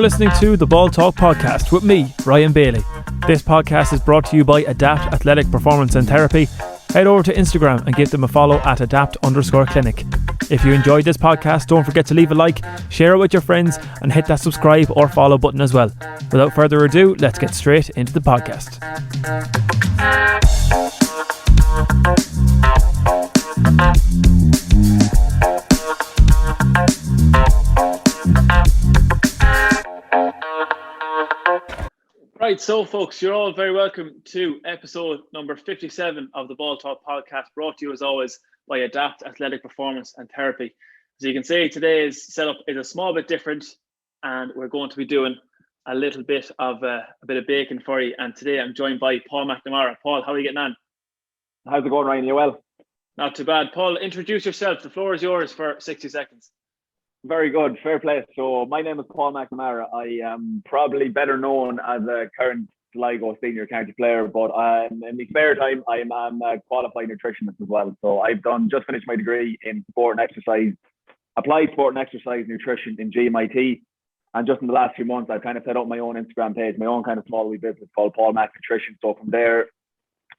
listening to the Ball Talk podcast with me, Ryan Bailey. This podcast is brought to you by Adapt Athletic Performance and Therapy. Head over to Instagram and give them a follow at adapt_clinic. If you enjoyed this podcast, don't forget to leave a like, share it with your friends, and hit that subscribe or follow button as well. Without further ado, let's get straight into the podcast. Right, so folks, you're all very welcome to episode number 57 of the Ball Talk podcast, brought to you as always by Adapt Athletic Performance and Therapy. As you can see, today's setup is a small bit different, and we're going to be doing a little bit of bacon for you. And today I'm joined by Paul McNamara. Paul, how are you getting on? How's it going, Ryan? You well? Not too bad. Paul, introduce yourself. The floor is yours for 60 seconds. Very good, fair play. So my name is Paul McNamara. I am probably better known as a current Sligo Senior county player, but in my spare time, I'm a qualified nutritionist as well. So I've just finished my degree in sport and exercise, applied sport and exercise nutrition in GMIT. And just in the last few months, I've kind of set up my own Instagram page, my own kind of small wee business called Paul Mac Nutrition. So from there,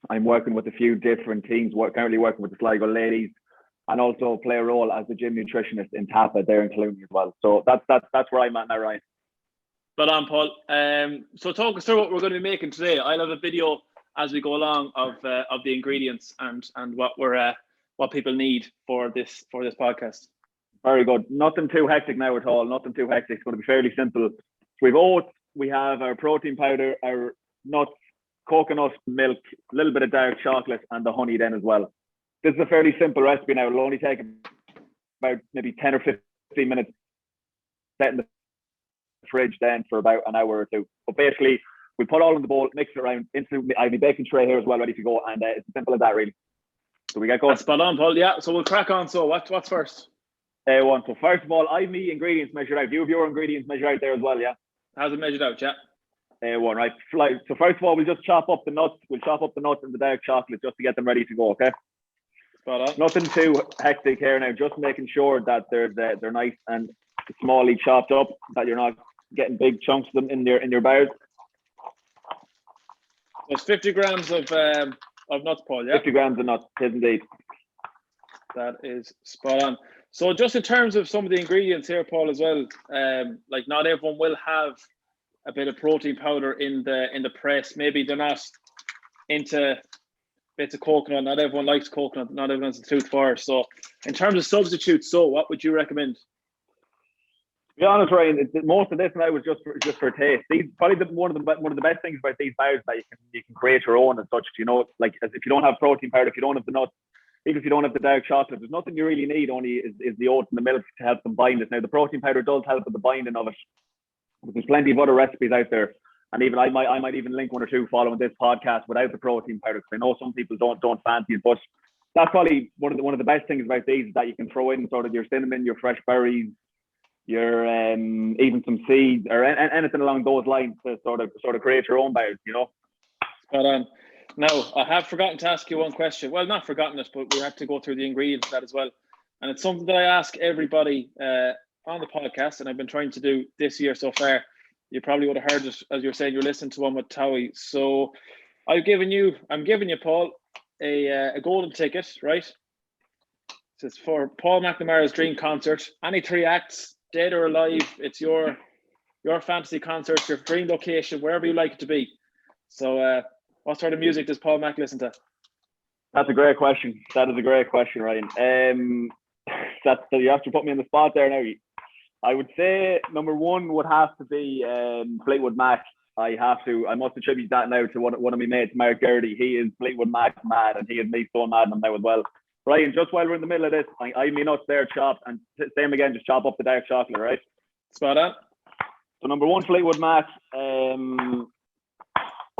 I'm working with a few different teams, currently working with the Sligo ladies, and also play a role as a gym nutritionist in Tapa there in Clooney as well. So that's where I'm at now, Ryan. But on, Paul. So talk us through what we're going to be making today. I'll have a video as we go along of the ingredients and what people need for this podcast. Very good. Nothing too hectic now at all. Nothing too hectic. It's going to be fairly simple. So we've oats, we have our protein powder, our nuts, coconut milk, a little bit of dark chocolate, and the honey then as well. This is a fairly simple recipe now. It'll only take about maybe 10 or 15 minutes, set in the fridge then for about an hour or two. But basically, we put all in the bowl, mix it around. I have my baking tray here as well, ready to go. And it's as simple as that, really. So we get going. That's spot on, Paul. Yeah, so we'll crack on. So what's first? One. So first of all, I have my ingredients measured out. You have your ingredients measured out there as well, yeah? How's it measured out, yeah? One, right. So first of all, we'll just chop up the nuts. We'll chop up the nuts and the dark chocolate just to get them ready to go, okay? Nothing too hectic here now, just making sure that they're nice and smallly chopped up, that you're not getting big chunks of them in your bars. There's 50 grams of nuts, Paul, yeah? 50 grams of nuts, yes indeed. That is spot on. So just in terms of some of the ingredients here, Paul, as well, like not everyone will have a bit of protein powder in the press. Maybe they're not into bits of coconut. Not everyone likes coconut. Not everyone's a tooth for it. So in terms of substitutes, so what would you recommend? To be honest, Ryan, most of this now was just for taste. These probably one of the best things about these bars that you can create your own as such. You know, like if you don't have protein powder, if you don't have the nuts, even if you don't have the dark chocolate, there's nothing you really need. Only is the oats and the milk to help them bind it. Now the protein powder does help with the binding of it. But there's plenty of other recipes out there. And even I might even link one or two following this podcast without the protein powder, because I know some people don't fancy it. But that's probably one of the best things about these, is that you can throw in sort of your cinnamon, your fresh berries, your even some seeds or anything along those lines to sort of create your own bars, you know. Spot on. Now I have forgotten to ask you one question. Well, not forgotten it, but we have to go through the ingredients of that as well. And it's something that I ask everybody on the podcast, and I've been trying to do this year so far. You probably would have heard it, as you're saying, you're listening to one with Towie. So I'm giving you, Paul, a golden ticket, right? It's for Paul McNamara's dream concert. Any 3 acts, dead or alive, it's your fantasy concert, your dream location, wherever you like it to be. So what sort of music does Paul Mac listen to? That's a great question. That is a great question, Ryan. You have to put me in the spot there now. I would say number one would have to be Fleetwood Mac. I must attribute that now to one of my mates, Mark Gurdy. He is Fleetwood Mac mad, and he is me so mad on him now as well. Ryan, just while we're in the middle of this, I mean nuts there chopped, and same again, just chop up the dark chocolate, right? Spot on. So number one, Fleetwood Mac. I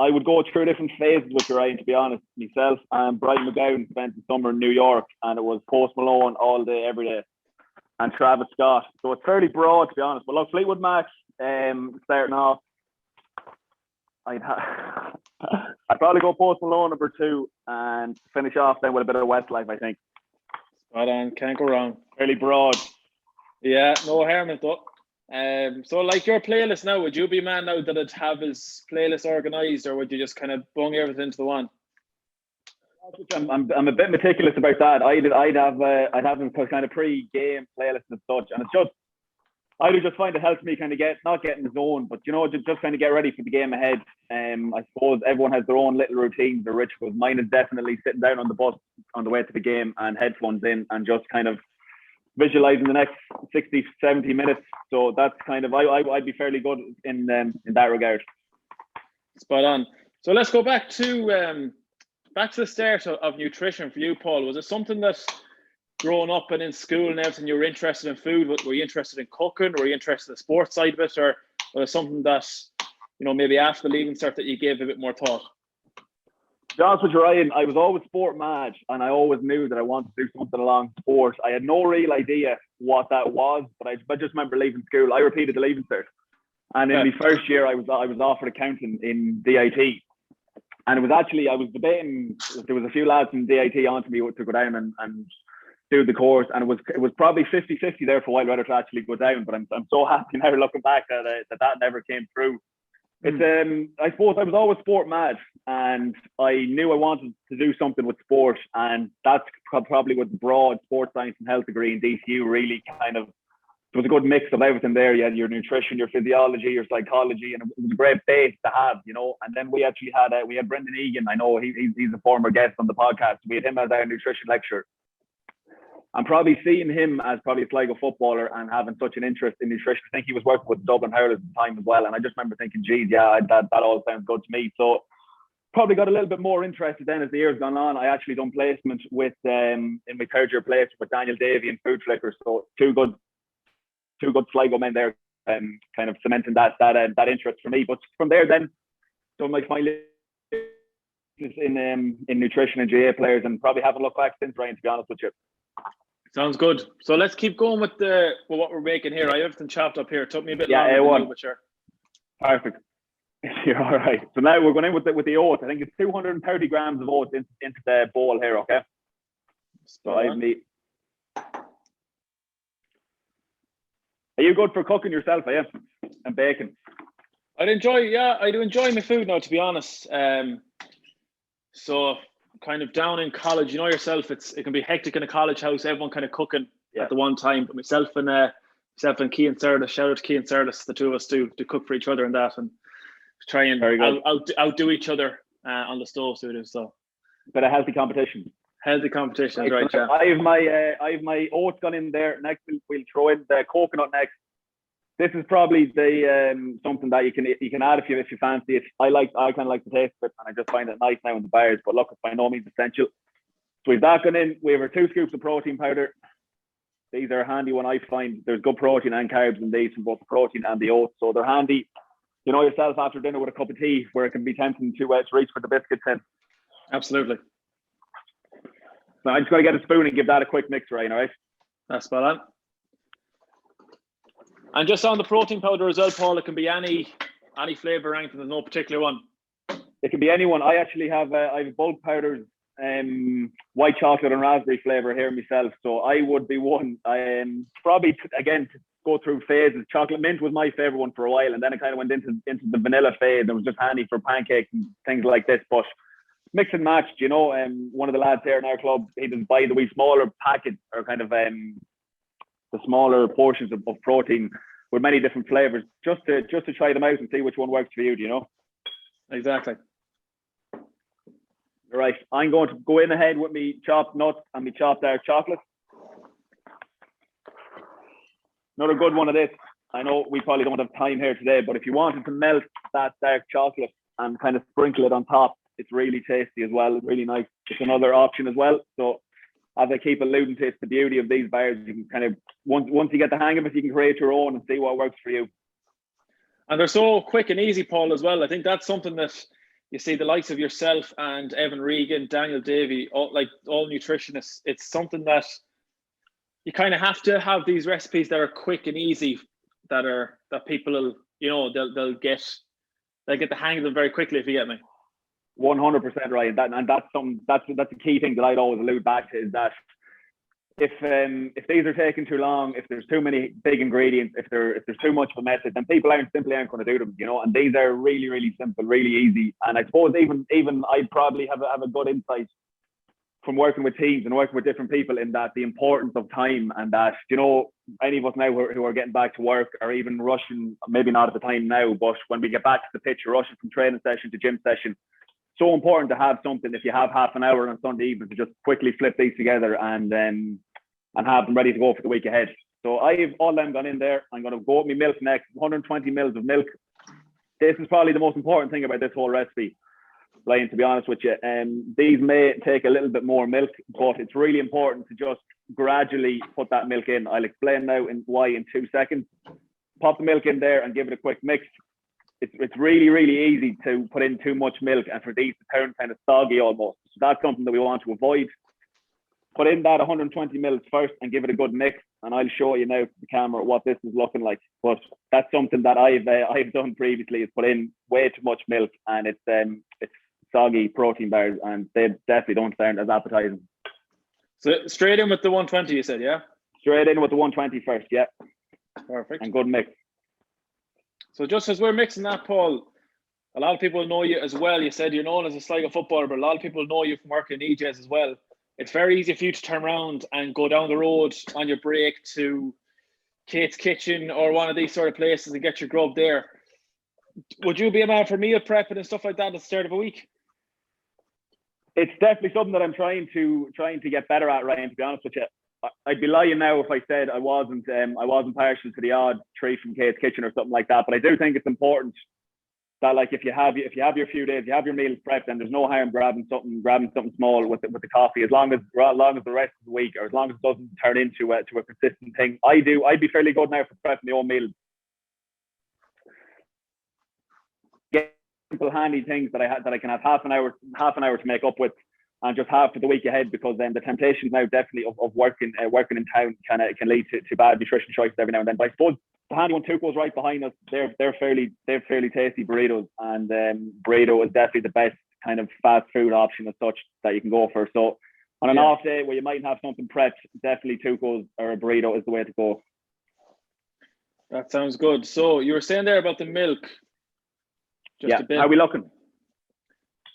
would go through different phases with you, Ryan, to be honest. Myself and Brian McGowan spent the summer in New York, and it was Post Malone all day, every day, and Travis Scott. So it's fairly broad, to be honest. But look, Fleetwood Mac, starting off, I'd probably go Post Malone number 2 and finish off then with a bit of Westlife, I think. Spot on, can't go wrong. Fairly broad. Yeah, no harm in it though. So like your playlist now, would you be a man now that'd have his playlist organised, or would you just kind of bung everything into the one? I'm a bit meticulous about that. I'd have them kind of pre-game playlists and such, and it's just I do just find it helps me kind of not get in the zone, but just kind of get ready for the game ahead. I suppose everyone has their own little routines or rituals. Mine is definitely sitting down on the bus on the way to the game and headphones in and just kind of visualizing the next 60, 70 minutes. So that's kind of I'd be fairly good in that regard. Spot on. So let's go back to the start of nutrition for you, Paul. Was it something that growing up and in school and everything, you were interested in food? Were you interested in cooking? Were you interested in the sports side of it? Or was it something that, maybe after the leaving cert that you gave a bit more thought? To be honest with you, Ryan, I was always sport mad, and I always knew that I wanted to do something along sport. I had no real idea what that was, but I just remember leaving school. I repeated the leaving cert. And in my first year, I was offered accounting in DIT. And it was actually, I was debating, there was a few lads in DIT onto me to go down and do the course, and it was probably 50-50 there for a while whether to actually go down, but I'm so happy now looking back that never came through. It's I suppose I was always sport mad, and I knew I wanted to do something with sport, and that's probably what the broad sports science and health degree in DCU really kind of, it was a good mix of everything there. You had your nutrition, your physiology, your psychology, and it was a great base to have, And then we actually had Brendan Egan. I know he's a former guest on the podcast. We had him as our nutrition lecturer. I'm probably seeing him as probably a Sligo footballer and having such an interest in nutrition. I think he was working with Dublin Hurlers at the time as well. And I just remember thinking, geez, yeah, that all sounds good to me. So probably got a little bit more interested then as the years gone on. I actually done placement with in my third year placement with Daniel Davey and Food Flicker. So two good Sligo men there, kind of cementing that interest for me. But from there then, done my final in nutrition and GA players, and probably haven't looked back since, Ryan, to be honest with you. Sounds good. So let's keep going with what we're making here. I have everything chopped up here. It took me a bit longer than you, but sure. Perfect. You're all right. So now we're going in with the oats. I think it's 230 grams of oats into the bowl here, okay? So I need. Are you good for cooking yourself, are you? And baking? I do enjoy my food now, to be honest. So kind of down in college, yourself, it can be hectic in a college house, everyone kind of cooking at the one time, but myself and Key and Sarah, shout out to Key and Sarah, the two of us do cook for each other and that, and try and outdo each other on the stove, so it is. So but a healthy competition, right? Yeah. I have my oats gone in there. Next we'll throw in the coconut next. This is probably the something that you can add if you fancy it. I kind of like the taste of it, and I just find it nice now in the bars. But look, it's by no means essential. So we've that gone in. We have our 2 scoops of protein powder. These are handy when I find there's good protein and carbs in these from both the protein and the oats. So they're handy. Yourself after dinner with a cup of tea, where it can be tempting to reach for the biscuits in. Absolutely. So I'm just going to get a spoon and give that a quick mix, Ryan. All right. That's spot on. And just on the protein powder as well, Paul, it can be any flavour or anything. There's no particular one. It can be anyone. I actually have I have bulk powders, white chocolate and raspberry flavour here myself. So I would be one. Probably again to go through phases. Chocolate mint was my favourite one for a while, and then it kind of went into the vanilla phase. It was just handy for pancakes and things like this. But mix and match, one of the lads here in our club, he does buy the wee smaller packets or kind of the smaller portions of protein with many different flavors, just to try them out and see which one works for you. Exactly. All right, I'm going to go in ahead with me chopped nuts and me chopped dark chocolate. Another good one of this. I know we probably don't have time here today, but if you wanted to melt that dark chocolate and kind of sprinkle it on top, it's really tasty as well. It's really nice. It's another option as well. So as I keep alluding to, it's the beauty of these bars. You can kind of, once you get the hang of it, you can create your own and see what works for you. And they're so quick and easy, Paul, as well. I think that's something that you see the likes of yourself and Evan Regan, Daniel Davey, all nutritionists. It's something that you kind of have to have these recipes that are quick and easy, that people will, they'll get the hang of them very quickly, if you get me. 100% right. That's a key thing that I'd always allude back to, is that if these are taking too long, if there's too many big ingredients, if there's too much of a method, then people simply aren't going to do them, you know. And these are really, really simple, really easy. And I suppose even I'd probably have a good insight from working with teams and working with different people in that the importance of time, and that, you know, any of us now who are getting back to work, or even rushing, maybe not at the time now, but when we get back to the pitch, or rushing from training session to gym session, so important to have something, if you have half an hour on Sunday evening, to just quickly flip these together and have them ready to go for the week ahead. So I've all them gone in there. I'm going to go with my milk next, 120 mils of milk. This is probably the most important thing about this whole recipe, Ryan, to be honest with you. These may take a little bit more milk, but it's really important to just gradually put that milk in. I'll explain now why in 2 seconds. Pop the milk in there and give it a quick mix. It's really, really easy to put in too much milk and for these to turn kind of soggy almost. So that's something that we want to avoid. Put in that 120 mils first and give it a good mix. And I'll show you now to the camera what this is looking like. But that's something that I've done previously, is put in way too much milk, and it's soggy protein bars, and they definitely don't sound as appetizing. So straight in with the 120, you said, yeah? Straight in with the 120 first, yeah. Perfect. And good mix. So just as we're mixing that, Paul, a lot of people know you as well. You said you're known as a Sligo footballer, but a lot of people know you from working in EJs as well. It's very easy for you to turn around and go down the road on your break to Kate's Kitchen or one of these sort of places and get your grub there. Would you be a man for meal prepping and stuff like that at the start of a week? It's definitely something that I'm trying to get better at, Ryan, to be honest with you. I'd be lying now if I said I wasn't partial to the odd treat from Kate's Kitchen or something like that. But I do think it's important that, like, if you have your few days, you have your meals prepped, and there's no harm grabbing something small with the coffee, as long as the rest of the week, or as long as it doesn't turn into a consistent thing. I'd be fairly good now for prepping my own meals. Get simple handy things that I can have half an hour to make up with, and just have for the week ahead, because then the temptations now definitely of working in town can lead to bad nutrition choices every now and then. But I suppose the handy one, Tuco's right behind us. They're fairly tasty burritos, and burrito is definitely the best kind of fast food option as such that you can go for. So on an off day where you might have something prepped, definitely Tuco's or a burrito is the way to go. That sounds good. So you were saying there about the milk. Just a bit. How are we looking?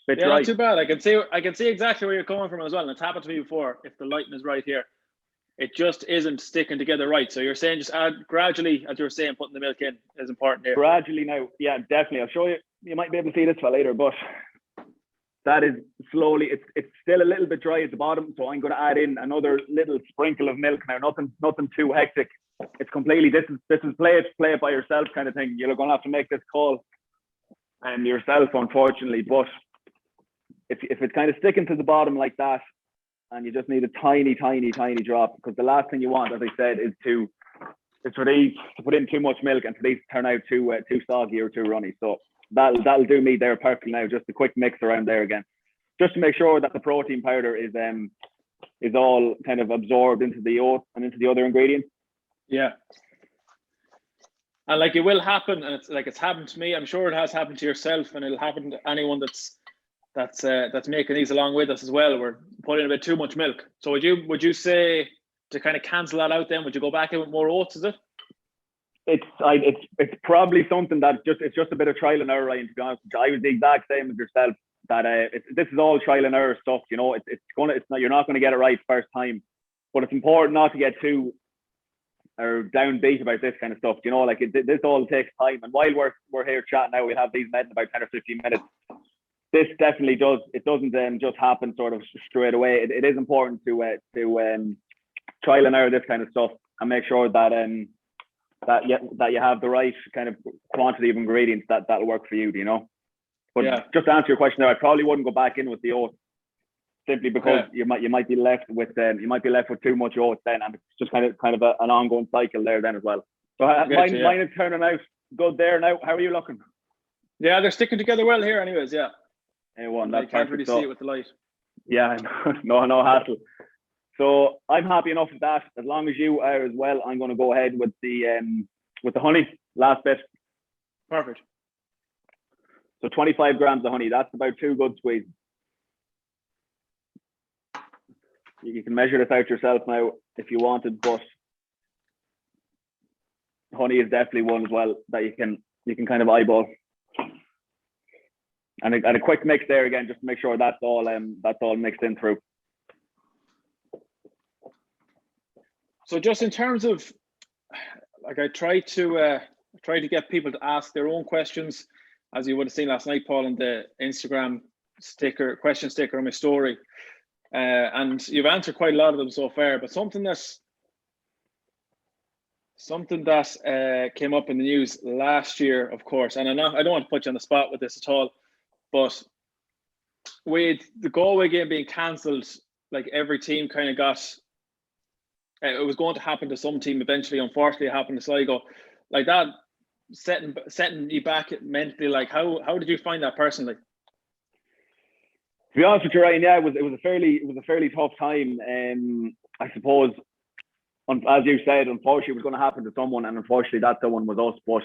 Not too bad. I can see exactly where you're coming from as well. And it's happened to me before. If the lighting is right here, it just isn't sticking together right. So you're saying just add gradually, as you were saying, putting the milk in is important here. Gradually now, yeah, definitely. I'll show you. You might be able to see this for later, but that is slowly. It's still a little bit dry at the bottom, so I'm going to add in another little sprinkle of milk now. Nothing too hectic. It's completely. This is play it by yourself kind of thing. You're going to have to make this call yourself, unfortunately, but. If it's kind of sticking to the bottom like that, and you just need a tiny drop, because the last thing you want, as I said, is for these to put in too much milk and for these to turn out too soggy or too runny. So that'll do me there perfectly now. Just a quick mix around there again, just to make sure that the protein powder is all kind of absorbed into the oat and into the other ingredients. Yeah. And like, it will happen, and it's happened to me. I'm sure it has happened to yourself, and it'll happen to anyone that's making these along with us as well. We're putting a bit too much milk. So would you say, to kind of cancel that out, then would you go back in with more oats? Is it? It's probably something that it's just a bit of trial and error, Ryan, to be honest. I was the exact same as yourself. That this is all trial and error stuff. You know, you're not going to get it right first time, but it's important not to get too or downbeat about this kind of stuff. You know, like this all takes time. And while we're here chatting now, we have these met in about 10 or 15 minutes. This definitely does. It doesn't just happen sort of straight away. It is important to trial and error this kind of stuff and make sure that you have the right kind of quantity of ingredients that'll work for you. You know. But just to answer your question there, I probably wouldn't go back in with the oats, simply because you might be left with too much oats then, and it's just kind of an ongoing cycle there then as well. So mine is turning out good there now. How are you looking? Yeah, they're sticking together well here, anyways. Yeah. A1, that's I can't really see it with the light. Yeah, no hassle. So I'm happy enough with that. As long as you are as well, I'm going to go ahead with the honey. Last bit. Perfect. So 25 grams of honey. That's about 2 good squeezes. You can measure this out yourself now if you wanted, but honey is definitely one as well that you can kind of eyeball. And a quick mix there again, just to make sure that's all mixed in through. So just in terms of, like, I try to get people to ask their own questions, as you would have seen last night, Paul, in the Instagram question sticker on my story. And you've answered quite a lot of them so far, but something that came up in the news last year, of course, and I don't want to put you on the spot with this at all, but with the Galway game being cancelled, like every team kind of got, it was going to happen to some team eventually. Unfortunately, it happened to Sligo. Like that, setting you back mentally. Like how did you find that personally? To be honest with you, Ryan, yeah, it was a fairly tough time. I suppose, as you said, unfortunately, it was going to happen to someone, and unfortunately, that someone was us. But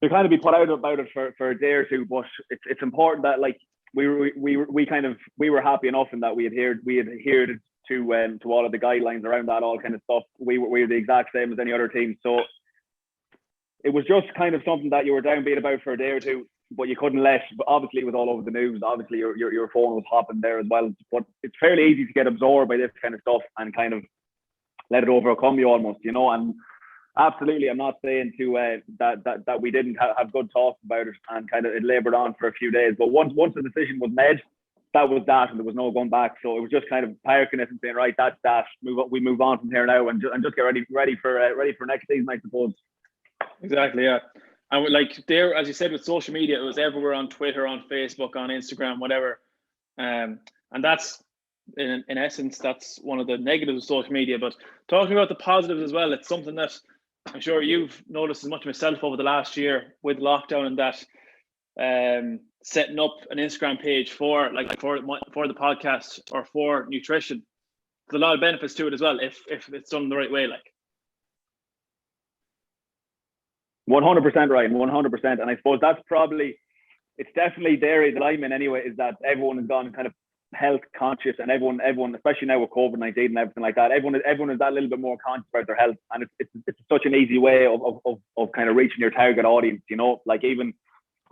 to kind of be put out about it for a day or two, but it's important that, like, we were happy enough in that we adhered to all of the guidelines around that, all kind of stuff. We were the exact same as any other team, so it was just kind of something that you were downbeat about for a day or two, but you couldn't let. But obviously, it was all over the news. Obviously, your phone was hopping there as well. But it's fairly easy to get absorbed by this kind of stuff and kind of let it overcome you almost, you know. And absolutely, I'm not saying that we didn't have good talks about it and kind of it laboured on for a few days. But once the decision was made, that was that, and there was no going back. So it was just kind of parking it and saying, right, that's that. We move on from here now, and just get ready for next season, I suppose. Exactly, yeah. And like there, as you said, with social media, it was everywhere, on Twitter, on Facebook, on Instagram, whatever. And that's in essence, that's one of the negatives of social media. But talking about the positives as well, it's something that I'm sure you've noticed as much myself over the last year with lockdown, and that setting up an Instagram page for the podcast or for nutrition. There's a lot of benefits to it as well if it's done the right way. Like 100%, Ryan, 100%. And I suppose that's it's definitely the area that I'm in anyway, is that everyone has gone kind of health conscious, and everyone, especially now with COVID-19 and everything like that, everyone is that little bit more conscious about their health, and it's such an easy way of kind of reaching your target audience, you know. Like, even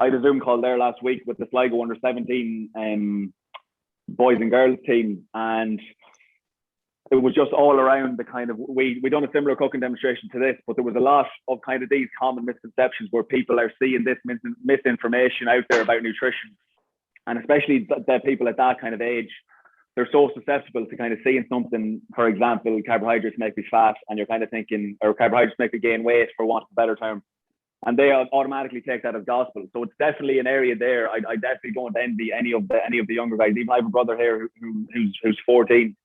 I had a Zoom call there last week with the Sligo under 17 boys and girls team, and it was just all around the kind of, we done a similar cooking demonstration to this, but there was a lot of kind of these common misconceptions where people are seeing this misinformation out there about nutrition. And especially the people at that kind of age, they're so susceptible to kind of seeing something, for example, carbohydrates make me fat, and you're kind of thinking, or carbohydrates make me gain weight, for want of a better term. And they automatically take that as gospel. So it's definitely an area there. I definitely don't envy any of the younger guys. Even I have a brother here who's 14,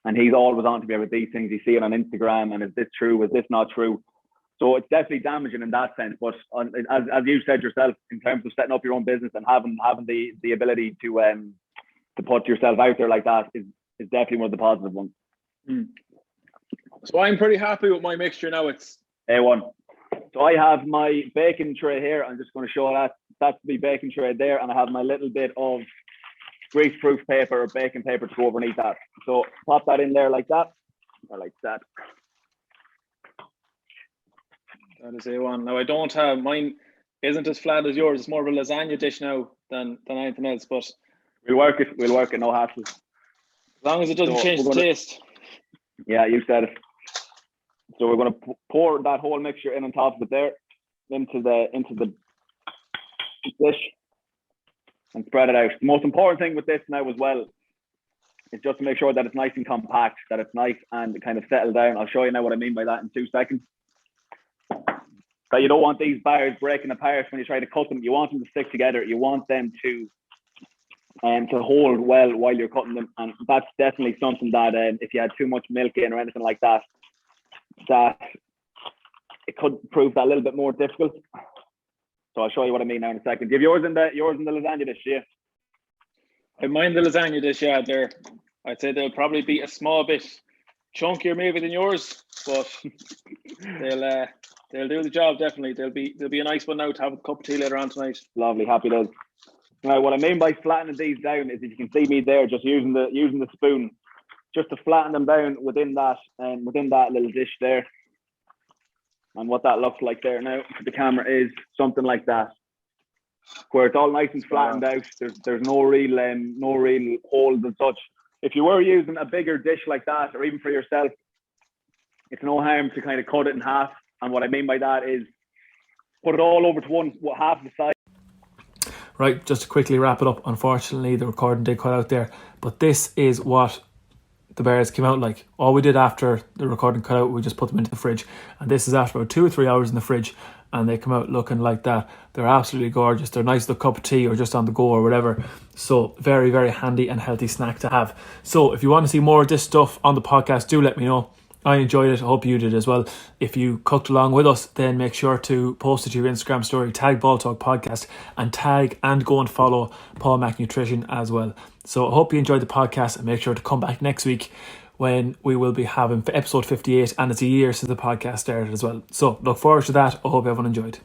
and he's always on to me about these things. You see it on Instagram, and is this true? Is this not true? So it's definitely damaging in that sense. But as you said yourself, in terms of setting up your own business and having the ability to put yourself out there like that is definitely one of the positive ones. So I'm pretty happy with my mixture now. It's A1. So I have my baking tray here. I'm just going to show that. That's the baking tray there, and I have my little bit of grease-proof paper or baking paper to go underneath that. So pop that in there like that, or like that. That is A1. Now, I don't have, mine isn't as flat as yours. It's more of a lasagna dish now than anything else, but we'll work it, no hassle. As long as it doesn't change the taste. Yeah, you said it. So we're going to pour that whole mixture in on top of it there, into the dish, and spread it out. The most important thing with this now as well is just to make sure that it's nice and compact, that it's nice and kind of settled down. I'll show you now what I mean by that in 2 seconds. That you don't want these bars breaking apart when you try to cut them. You want them to stick together. You want them to hold well while you're cutting them. And that's definitely something that if you had too much milk in or anything like that, that it could prove that a little bit more difficult. So I'll show you what I mean now in a second. Do you have yours in the lasagna dish, yeah? I mind the lasagna dish, yeah. I'd say they'll probably be a small bit chunkier maybe than yours, but they'll do the job definitely. They'll be a nice one now to have a cup of tea later on tonight. Lovely, happy days. Now, what I mean by flattening these down is, if you can see me there, just using the spoon just to flatten them down within that little dish there. And what that looks like there now for the camera is something like that, where it's all nice and flattened out. There's no real holes and such. If you were using a bigger dish like that, or even for yourself, it's no harm to kind of cut it in half. And what I mean by that is put it all over to half the size. Right, just to quickly wrap it up, unfortunately the recording did cut out there, but this is what the bears came out like. All we did after the recording cut out, we just put them into the fridge, and this is after about 2 or 3 hours in the fridge, and they come out looking like that. They're absolutely gorgeous. They're nice with a cup of tea or just on the go or whatever. So very, very handy and healthy snack to have. So if you want to see more of this stuff on the podcast, do let me know. I enjoyed it. I hope you did as well. If you cooked along with us, then make sure to post it to your Instagram story, tag Ball Talk Podcast, and tag and go and follow Paul Mac Nutrition as well. So I hope you enjoyed the podcast, and make sure to come back next week when we will be having episode 58, and it's a year since the podcast started as well. So look forward to that. I hope everyone enjoyed.